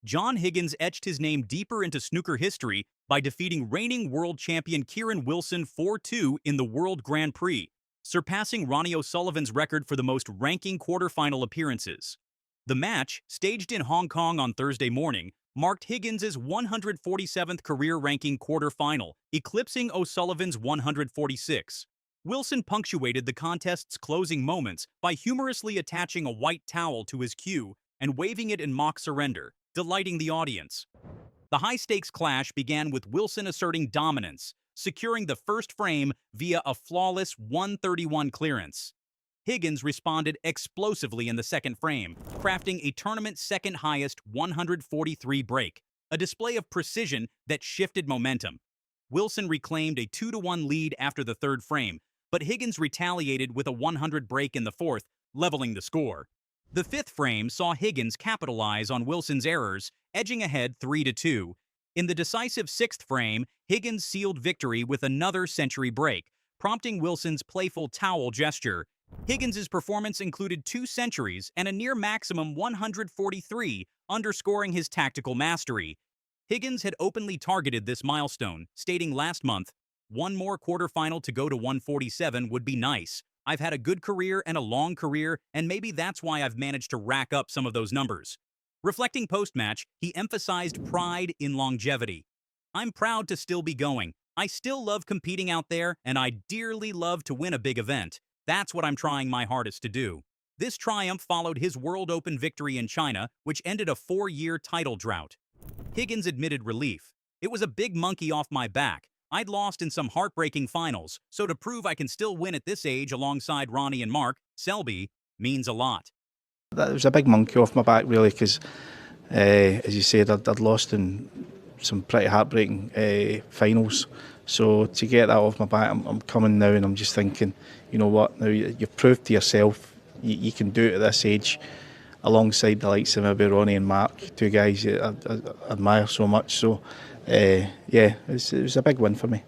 John Higgins etched his name deeper into snooker history by defeating reigning world champion Kyren Wilson 4-2 in the World Grand Prix, surpassing Ronnie O'Sullivan's record for the most ranking quarterfinal appearances. The match, staged in Hong Kong on Thursday morning, marked Higgins' 147th career-ranking quarterfinal, eclipsing O'Sullivan's 146. Wilson punctuated the contest's closing moments by humorously attaching a white towel to his cue and waving it in mock surrender, delighting the audience. The high-stakes clash began with Wilson asserting dominance, securing the first frame via a flawless 131 clearance. Higgins responded explosively in the second frame, crafting a tournament second-highest 143 break, a display of precision that shifted momentum. Wilson reclaimed a 2-1 lead after the third frame, but Higgins retaliated with a 100 break in the fourth, leveling the score. The fifth frame saw Higgins capitalize on Wilson's errors, edging ahead 3-2. In the decisive sixth frame, Higgins sealed victory with another century break, prompting Wilson's playful towel gesture. Higgins' performance included 2 centuries and a near maximum 143, underscoring his tactical mastery. Higgins had openly targeted this milestone, stating last month, "One more quarterfinal to go to 147 would be nice. I've had a good career and a long career, and maybe that's why I've managed to rack up some of those numbers." Reflecting post-match, he emphasized pride in longevity. "I'm proud to still be going. I still love competing out there, and I dearly love to win a big event. That's what I'm trying my hardest to do." This triumph followed his World Open victory in China, which ended a 4-year title drought. Higgins admitted relief. "It was a big monkey off my back. I'd lost in some heartbreaking finals, so to prove I can still win at this age alongside Ronnie and Mark, Selby, means a lot." That was a big monkey off my back, really, because, as you said, I'd lost in some pretty heartbreaking finals. So to get that off my back, I'm coming now and I'm just thinking, you know what, now you've proved to yourself you can do it at this age, alongside the likes of maybe Ronnie and Mark, 2 guys that I admire so much. So, yeah, it was a big win for me.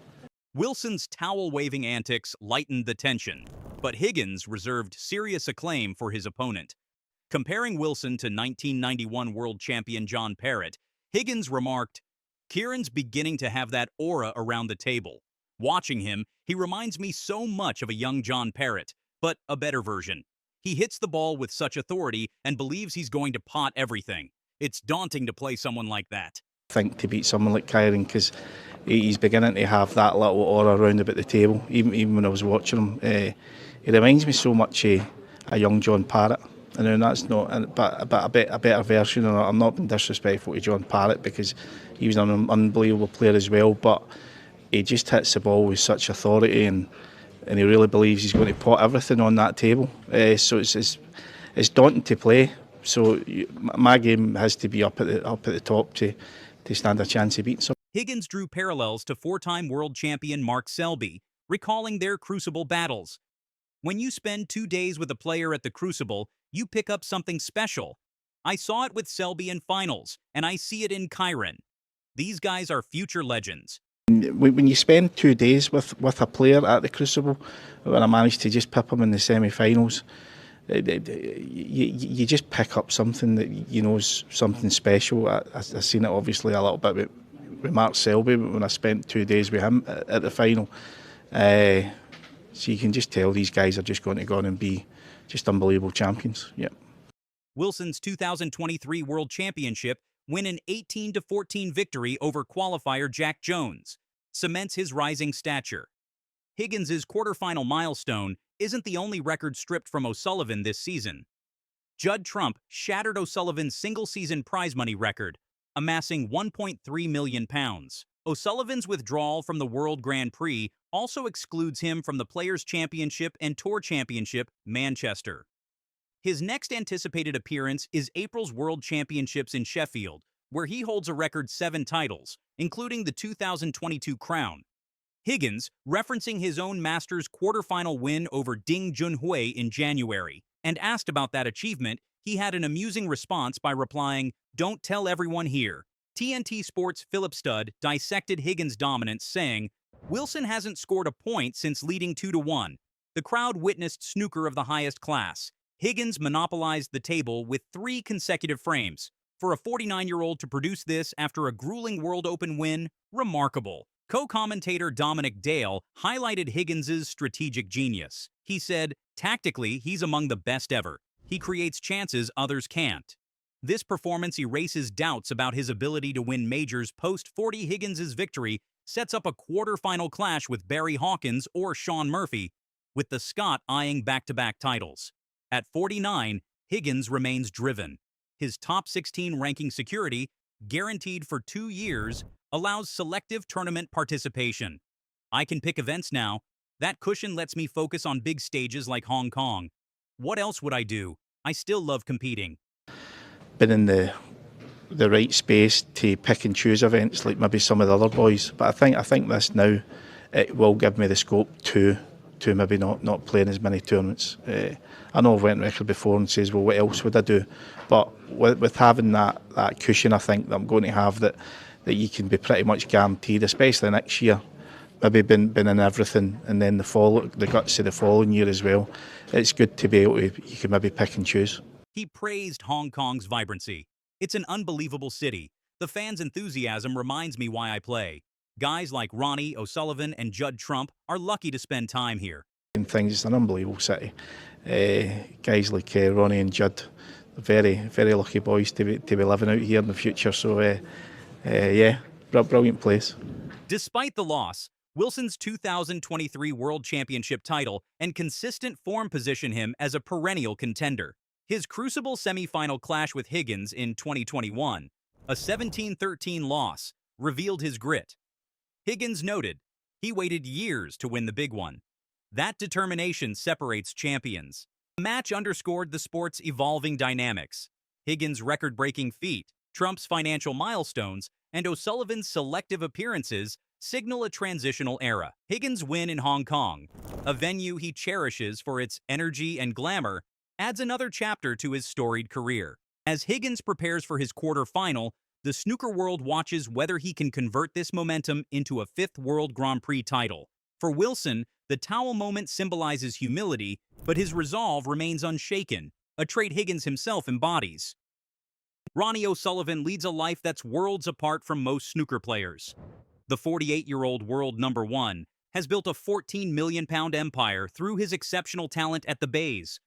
Wilson's towel-waving antics lightened the tension, but Higgins reserved serious acclaim for his opponent. Comparing Wilson to 1991 world champion John Parrott, Higgins remarked, "Kyren's beginning to have that aura around the table. Watching him, he reminds me so much of a young John Parrott, but a better version. He hits the ball with such authority and believes he's going to pot everything. It's daunting to play someone like that." I think to beat someone like Kyren, because he's beginning to have that little aura around about the table, even when I was watching him. He reminds me so much of a young John Parrott. And then that's not, but a better version. And I'm not being disrespectful to John Parrott, because he was an unbelievable player as well. But he just hits the ball with such authority, and he really believes he's going to pot everything on that table. So it's daunting to play. So my game has to be up at the top to stand a chance of beating someone. Higgins drew parallels to 4-time world champion Mark Selby, recalling their Crucible battles. "When you spend 2 days with a player at the Crucible, you pick up something special. I saw it with Selby in finals, and I see it in Kyren. These guys are future legends." When you spend 2 days with a player at the Crucible, when I managed to just pip him in the semi-finals, you just pick up something that you know is something special. I've seen it obviously a little bit with Mark Selby when I spent 2 days with him at the final. So you can just tell these guys are just going to go on and be just unbelievable champions. Yeah. Wilson's 2023 World Championship win an 18-14 victory over qualifier Jack Jones cements his rising stature. Higgins' quarterfinal milestone isn't the only record stripped from O'Sullivan this season. Judd Trump shattered O'Sullivan's single-season prize money record, amassing £1.3 million. O'Sullivan's withdrawal from the World Grand Prix also excludes him from the Players' Championship and Tour Championship, Manchester. His next anticipated appearance is April's World Championships in Sheffield, where he holds a record 7 titles, including the 2022 crown. Higgins, referencing his own Masters quarterfinal win over Ding Junhui in January, and asked about that achievement, he had an amusing response by replying, "Don't tell everyone here." TNT Sports' Philip Studd dissected Higgins' dominance, saying, "Wilson hasn't scored a point since leading 2-1. The crowd witnessed snooker of the highest class. Higgins monopolized the table with 3 consecutive frames. For a 49-year-old to produce this after a grueling World Open win, remarkable. Co-commentator Dominic Dale highlighted Higgins' strategic genius. He said, "Tactically, he's among the best ever. He creates chances others can't." This performance erases doubts about his ability to win majors post-40. Higgins' victory sets up a quarter-final clash with Barry Hawkins or Shaun Murphy, with the Scot eyeing back-to-back titles. At 49, Higgins remains driven. His top 16 ranking security, guaranteed for 2 years, allows selective tournament participation. "I can pick events now. That cushion lets me focus on big stages like Hong Kong. What else would I do? I still love competing." Been in the right space to pick and choose events like maybe some of the other boys, but I think this now, it will give me the scope to maybe not playing as many tournaments. I know I've went record before and says, well, what else would I do? But with having that cushion, I think that I'm going to have, that you can be pretty much guaranteed, especially next year, maybe been in everything, and then the guts of the following year as well. It's good to be able to, you can maybe pick and choose. He praised Hong Kong's vibrancy. "It's an unbelievable city. The fans' enthusiasm reminds me why I play. Guys like Ronnie O'Sullivan and Judd Trump are lucky to spend time here." And things, it's an unbelievable city. Guys like Ronnie and Judd, very, very lucky boys to be living out here in the future. So, yeah, brilliant place. Despite the loss, Wilson's 2023 World Championship title and consistent form position him as a perennial contender. His crucible semifinal clash with Higgins in 2021, a 17-13 loss, revealed his grit. Higgins noted, "He waited years to win the big one. That determination separates champions." The match underscored the sport's evolving dynamics. Higgins' record-breaking feat, Trump's financial milestones, and O'Sullivan's selective appearances signal a transitional era. Higgins' win in Hong Kong, a venue he cherishes for its energy and glamour, adds another chapter to his storied career. As Higgins prepares for his quarter-final, the snooker world watches whether he can convert this momentum into a 5th World Grand Prix title. For Wilson, the towel moment symbolizes humility, but his resolve remains unshaken, a trait Higgins himself embodies. Ronnie O'Sullivan leads a life that's worlds apart from most snooker players. The 48-year-old world number one has built a £14 million empire through his exceptional talent at the Bays.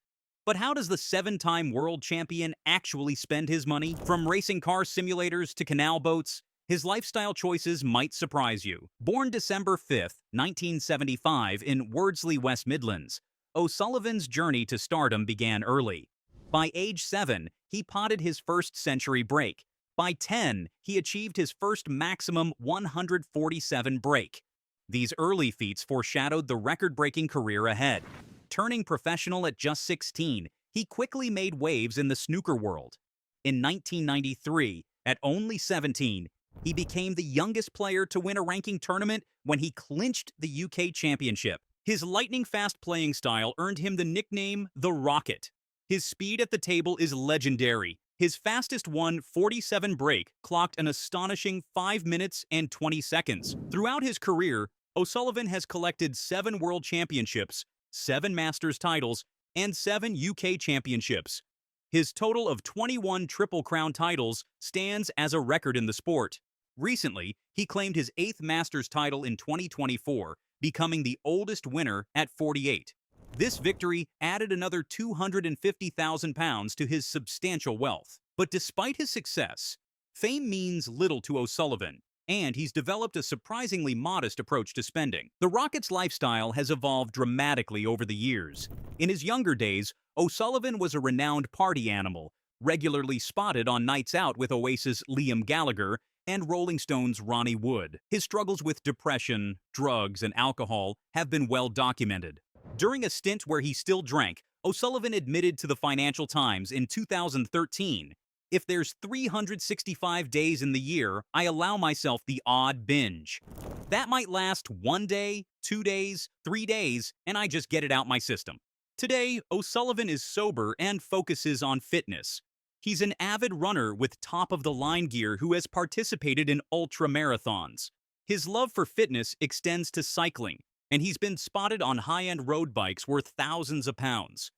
But how does the 7-time world champion actually spend his money? From racing car simulators to canal boats, his lifestyle choices might surprise you. Born December 5, 1975 in Worsley, West Midlands, O'Sullivan's journey to stardom began early. By age 7, he potted his first century break. By 10, he achieved his first maximum 147 break. These early feats foreshadowed the record-breaking career ahead. Turning professional at just 16, he quickly made waves in the snooker world. In 1993, at only 17, he became the youngest player to win a ranking tournament when he clinched the UK Championship. His lightning-fast playing style earned him the nickname The Rocket. His speed at the table is legendary. His fastest 147 break clocked an astonishing 5 minutes and 20 seconds. Throughout his career, O'Sullivan has collected 7 World Championships, 7 Masters titles, and 7 UK Championships. His total of 21 Triple Crown titles stands as a record in the sport. Recently, he claimed his 8th Masters title in 2024, becoming the oldest winner at 48. This victory added another £250,000 to his substantial wealth. But despite his success, fame means little to O'Sullivan, and he's developed a surprisingly modest approach to spending. The Rocket's lifestyle has evolved dramatically over the years. In his younger days, O'Sullivan was a renowned party animal, regularly spotted on nights out with Oasis' Liam Gallagher and Rolling Stone's Ronnie Wood. His struggles with depression, drugs, and alcohol have been well documented. During a stint where he still drank, O'Sullivan admitted to the Financial Times in 2013, "If there's 365 days in the year, I allow myself the odd binge. That might last 1 day, 2 days, 3 days, and I just get it out my system." Today, O'Sullivan is sober and focuses on fitness. He's an avid runner with top-of-the-line gear who has participated in ultra-marathons. His love for fitness extends to cycling, and he's been spotted on high-end road bikes worth thousands of pounds.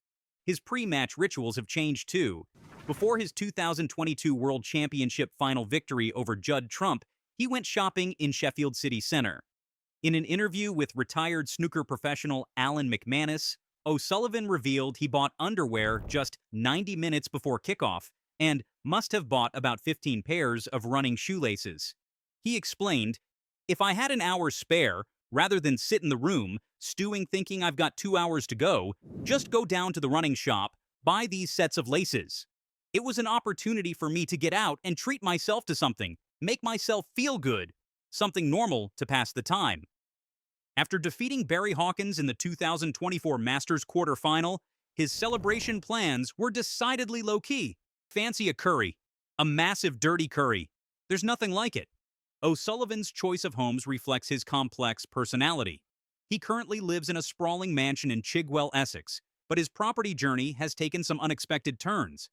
His pre-match rituals have changed too. Before his 2022 World Championship final victory over Judd Trump, he went shopping in Sheffield City Centre. In an interview with retired snooker professional Alan McManus, O'Sullivan revealed he bought underwear just 90 minutes before kickoff and must have bought about 15 pairs of running shoelaces. He explained, "If I had an hour spare, rather than sit in the room, stewing thinking I've got 2 hours to go, just go down to the running shop, buy these sets of laces. It was an opportunity for me to get out and treat myself to something, make myself feel good, something normal to pass the time." After defeating Barry Hawkins in the 2024 Masters quarterfinal, his celebration plans were decidedly low-key. Fancy a curry. A massive dirty curry. There's nothing like it. O'Sullivan's choice of homes reflects his complex personality. He currently lives in a sprawling mansion in Chigwell, Essex, but his property journey has taken some unexpected turns.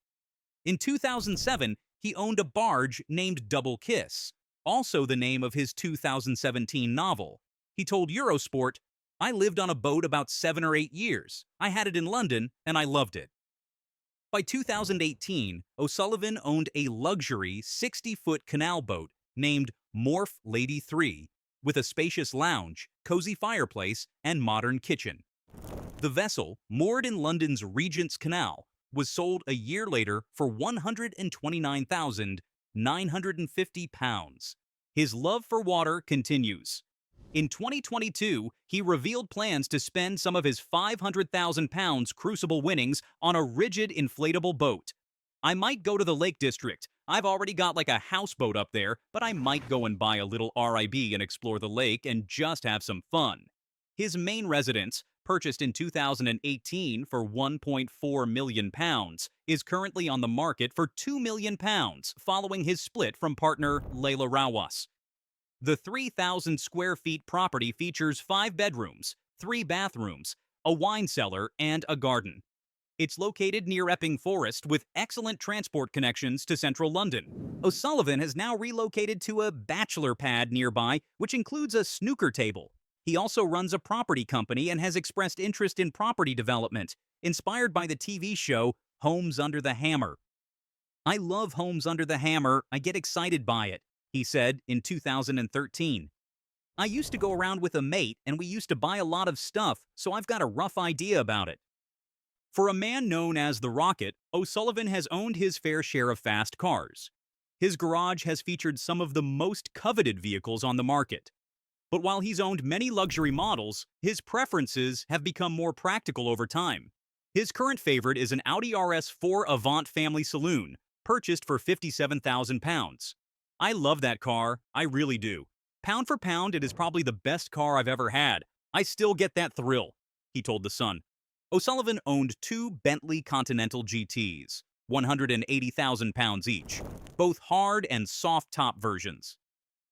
In 2007, he owned a barge named Double Kiss, also the name of his 2017 novel. He told Eurosport, "I lived on a boat about 7 or 8 years. I had it in London, and I loved it." By 2018, O'Sullivan owned a luxury 60-foot canal boat named Morph Lady 3, with a spacious lounge, cozy fireplace, and modern kitchen. The vessel, moored in London's Regent's Canal, was sold a year later for £129,950. His love for water continues. In 2022, he revealed plans to spend some of his £500,000 Crucible winnings on a rigid inflatable boat. "I might go to the Lake District. I've already got like a houseboat up there, but I might go and buy a little RIB and explore the lake and just have some fun." His main residence, purchased in 2018 for £1.4 million, is currently on the market for £2 million following his split from partner Layla Rawas. The 3,000 square feet property features 5 bedrooms, 3 bathrooms, a wine cellar, and a garden. It's located near Epping Forest with excellent transport connections to central London. O'Sullivan has now relocated to a bachelor pad nearby, which includes a snooker table. He also runs a property company and has expressed interest in property development, inspired by the TV show Homes Under the Hammer. "I love Homes Under the Hammer. I get excited by it," he said in 2013. "I used to go around with a mate and we used to buy a lot of stuff, so I've got a rough idea about it." For a man known as the Rocket, O'Sullivan has owned his fair share of fast cars. His garage has featured some of the most coveted vehicles on the market. But while he's owned many luxury models, his preferences have become more practical over time. His current favorite is an Audi RS4 Avant family saloon, purchased for £57,000. "I love that car, I really do. Pound for pound, it is probably the best car I've ever had. I still get that thrill," he told The Sun. O'Sullivan owned 2 Bentley Continental GTs, £180,000 each, both hard and soft top versions.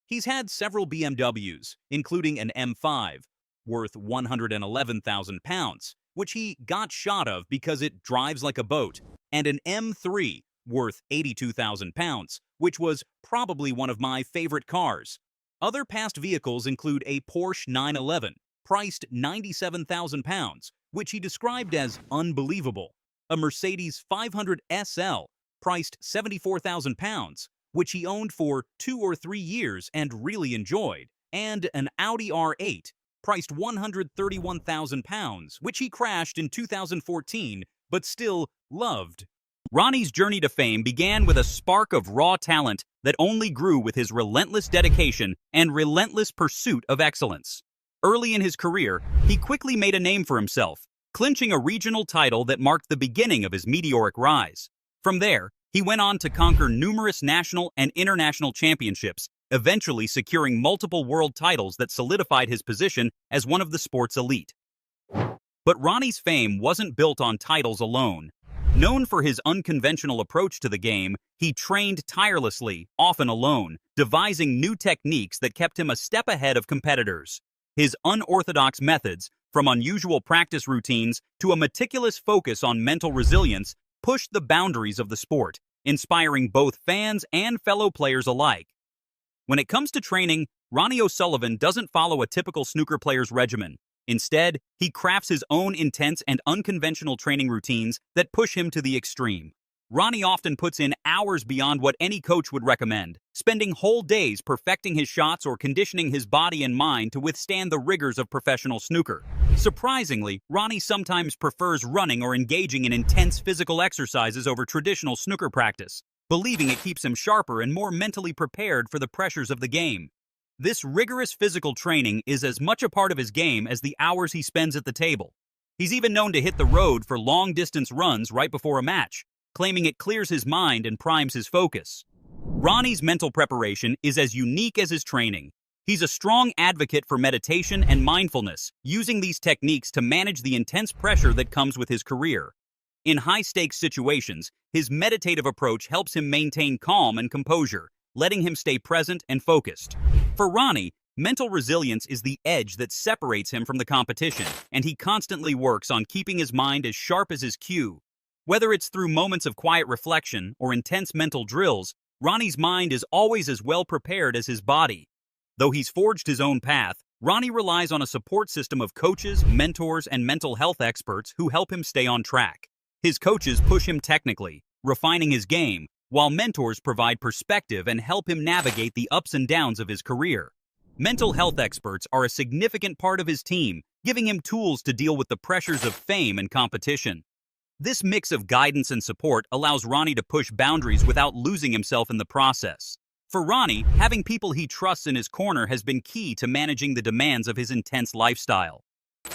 He's had several BMWs, including an M5, worth £111,000, which he got shot of because it drives like a boat, and an M3, worth £82,000, which was probably one of my favorite cars. Other past vehicles include a Porsche 911, priced £97,000, which he described as unbelievable, a Mercedes 500 SL, priced £74,000, which he owned for 2 or 3 years and really enjoyed, and an Audi R8, priced £131,000, which he crashed in 2014, but still loved. Ronnie's journey to fame began with a spark of raw talent that only grew with his relentless dedication and relentless pursuit of excellence. Early in his career, he quickly made a name for himself, clinching a regional title that marked the beginning of his meteoric rise. From there, he went on to conquer numerous national and international championships, eventually securing multiple world titles that solidified his position as one of the sport's elite. But Ronnie's fame wasn't built on titles alone. Known for his unconventional approach to the game, he trained tirelessly, often alone, devising new techniques that kept him a step ahead of competitors. His unorthodox methods, from unusual practice routines to a meticulous focus on mental resilience, pushed the boundaries of the sport, inspiring both fans and fellow players alike. When it comes to training, Ronnie O'Sullivan doesn't follow a typical snooker player's regimen. Instead, he crafts his own intense and unconventional training routines that push him to the extreme. Ronnie often puts in hours beyond what any coach would recommend, spending whole days perfecting his shots or conditioning his body and mind to withstand the rigors of professional snooker. Surprisingly, Ronnie sometimes prefers running or engaging in intense physical exercises over traditional snooker practice, believing it keeps him sharper and more mentally prepared for the pressures of the game. This rigorous physical training is as much a part of his game as the hours he spends at the table. He's even known to hit the road for long-distance runs right before a match, claiming it clears his mind and primes his focus. Ronnie's mental preparation is as unique as his training. He's a strong advocate for meditation and mindfulness, using these techniques to manage the intense pressure that comes with his career. In high-stakes situations, his meditative approach helps him maintain calm and composure, letting him stay present and focused. For Ronnie, mental resilience is the edge that separates him from the competition, and he constantly works on keeping his mind as sharp as his cue. Whether it's through moments of quiet reflection or intense mental drills, Ronnie's mind is always as well prepared as his body. Though he's forged his own path, Ronnie relies on a support system of coaches, mentors, and mental health experts who help him stay on track. His coaches push him technically, refining his game, while mentors provide perspective and help him navigate the ups and downs of his career. Mental health experts are a significant part of his team, giving him tools to deal with the pressures of fame and competition. This mix of guidance and support allows Ronnie to push boundaries without losing himself in the process. For Ronnie, having people he trusts in his corner has been key to managing the demands of his intense lifestyle.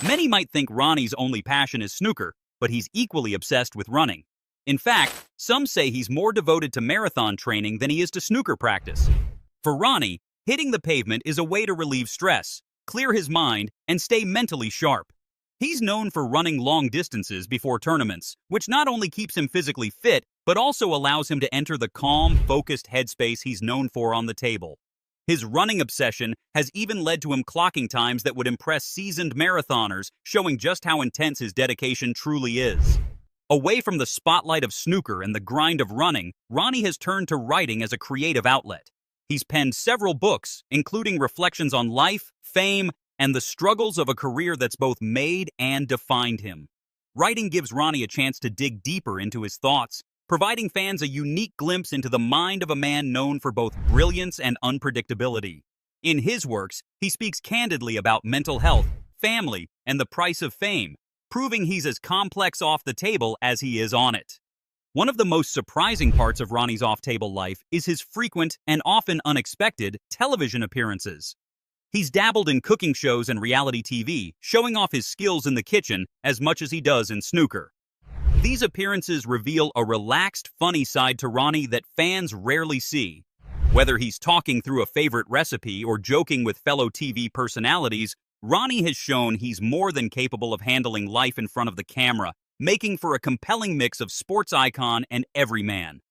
Many might think Ronnie's only passion is snooker, but he's equally obsessed with running. In fact, some say he's more devoted to marathon training than he is to snooker practice. For Ronnie, hitting the pavement is a way to relieve stress, clear his mind, and stay mentally sharp. He's known for running long distances before tournaments, which not only keeps him physically fit, but also allows him to enter the calm, focused headspace he's known for on the table. His running obsession has even led to him clocking times that would impress seasoned marathoners, showing just how intense his dedication truly is. Away from the spotlight of snooker and the grind of running, Ronnie has turned to writing as a creative outlet. He's penned several books, including reflections on life, fame, and the struggles of a career that's both made and defined him. Writing gives Ronnie a chance to dig deeper into his thoughts, providing fans a unique glimpse into the mind of a man known for both brilliance and unpredictability. In his works, he speaks candidly about mental health, family, and the price of fame, proving he's as complex off the table as he is on it. One of the most surprising parts of Ronnie's off-table life is his frequent and often unexpected television appearances. He's dabbled in cooking shows and reality TV, showing off his skills in the kitchen as much as he does in snooker. These appearances reveal a relaxed, funny side to Ronnie that fans rarely see. Whether he's talking through a favorite recipe or joking with fellow TV personalities, Ronnie has shown he's more than capable of handling life in front of the camera, making for a compelling mix of sports icon and everyman.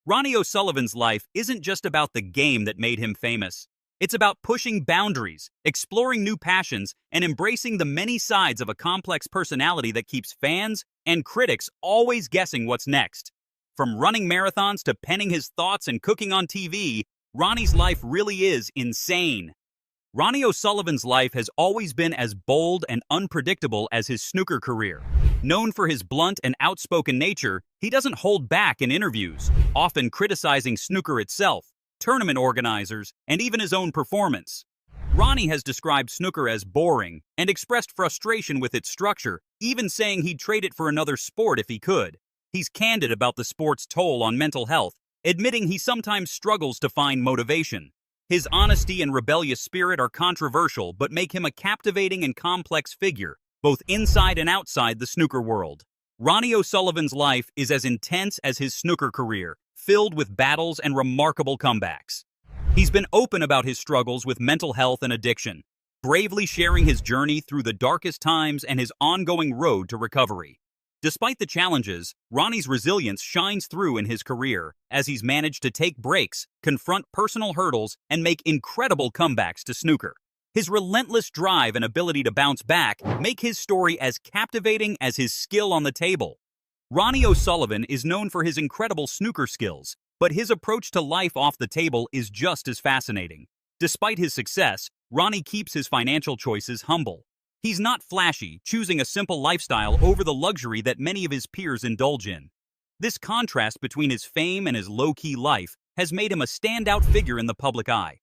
Ronnie O'Sullivan's life isn't just about the game that made him famous. It's about pushing boundaries, exploring new passions, and embracing the many sides of a complex personality that keeps fans and critics always guessing what's next. From running marathons to penning his thoughts and cooking on TV, Ronnie's life really is insane. Ronnie O'Sullivan's life has always been as bold and unpredictable as his snooker career. Known for his blunt and outspoken nature, he doesn't hold back in interviews, often criticizing snooker itself, tournament organizers, and even his own performance. Ronnie has described snooker as boring and expressed frustration with its structure, even saying he'd trade it for another sport if he could. He's candid about the sport's toll on mental health, admitting he sometimes struggles to find motivation. His honesty and rebellious spirit are controversial but make him a captivating and complex figure, both inside and outside the snooker world. Ronnie O'Sullivan's life is as intense as his snooker career, filled with battles and remarkable comebacks. He's been open about his struggles with mental health and addiction, bravely sharing his journey through the darkest times and his ongoing road to recovery. Despite the challenges, Ronnie's resilience shines through in his career as he's managed to take breaks, confront personal hurdles, and make incredible comebacks to snooker. His relentless drive and ability to bounce back make his story as captivating as his skill on the table. Ronnie O'Sullivan is known for his incredible snooker skills, but his approach to life off the table is just as fascinating. Despite his success, Ronnie keeps his financial choices humble. He's not flashy, choosing a simple lifestyle over the luxury that many of his peers indulge in. This contrast between his fame and his low-key life has made him a standout figure in the public eye.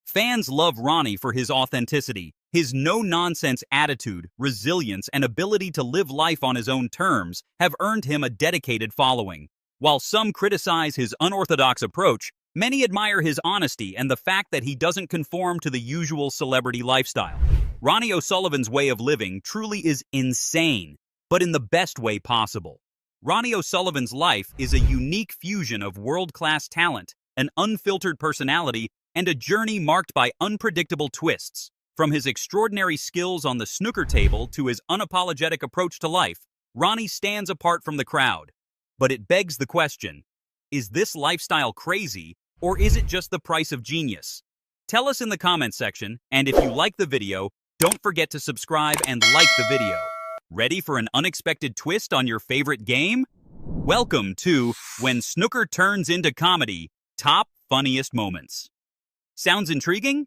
Fans love Ronnie for his authenticity, his no-nonsense attitude, resilience, and ability to live life on his own terms have earned him a dedicated following. While some criticize his unorthodox approach, many admire his honesty and the fact that he doesn't conform to the usual celebrity lifestyle. Ronnie O'Sullivan's way of living truly is insane, but in the best way possible. Ronnie O'Sullivan's life is a unique fusion of world-class talent, an unfiltered personality, and a journey marked by unpredictable twists. From his extraordinary skills on the snooker table to his unapologetic approach to life, Ronnie stands apart from the crowd. But it begs the question, is this lifestyle crazy, or is it just the price of genius? Tell us in the comment section, and if you like the video, don't forget to subscribe and like the video. Ready for an unexpected twist on your favorite game? Welcome to When Snooker Turns into Comedy, Top Funniest Moments. Sounds intriguing?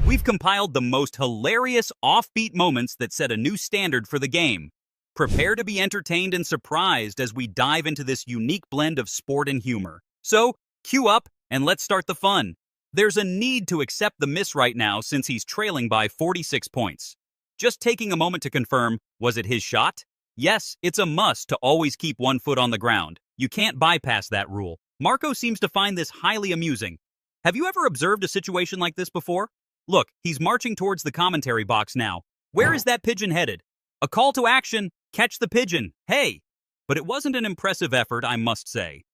We've compiled the most hilarious offbeat moments that set a new standard for the game. Prepare to be entertained and surprised as we dive into this unique blend of sport and humor. So, cue up and let's start the fun. There's a need to accept the miss right now since he's trailing by 46 points. Just taking a moment to confirm, was it his shot? Yes, it's a must to always keep one foot on the ground. You can't bypass that rule. Marco seems to find this highly amusing. Have you ever observed a situation like this before? Look, he's marching towards the commentary box now. Where is that pigeon headed? A call to action, catch the pigeon, hey! But it wasn't an impressive effort, I must say.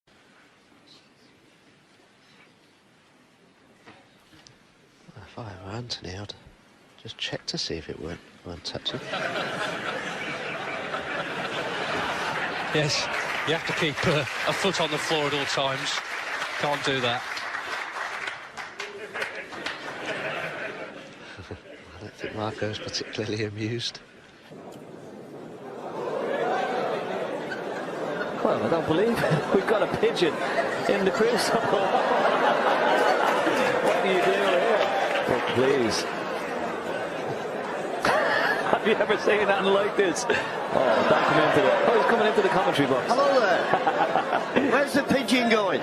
If I were Anthony, I'd just check to see if it weren't touching. Yes, you have to keep a foot on the floor at all times. Can't do that. I don't think Marco's particularly amused. Well, I don't believe it. We've got a pigeon in the crucible. What do you do here? Oh, please. Have you ever seen anything like this? Oh, don't come into the... Oh, he's coming into the commentary box. Hello there. Where's the pigeon going?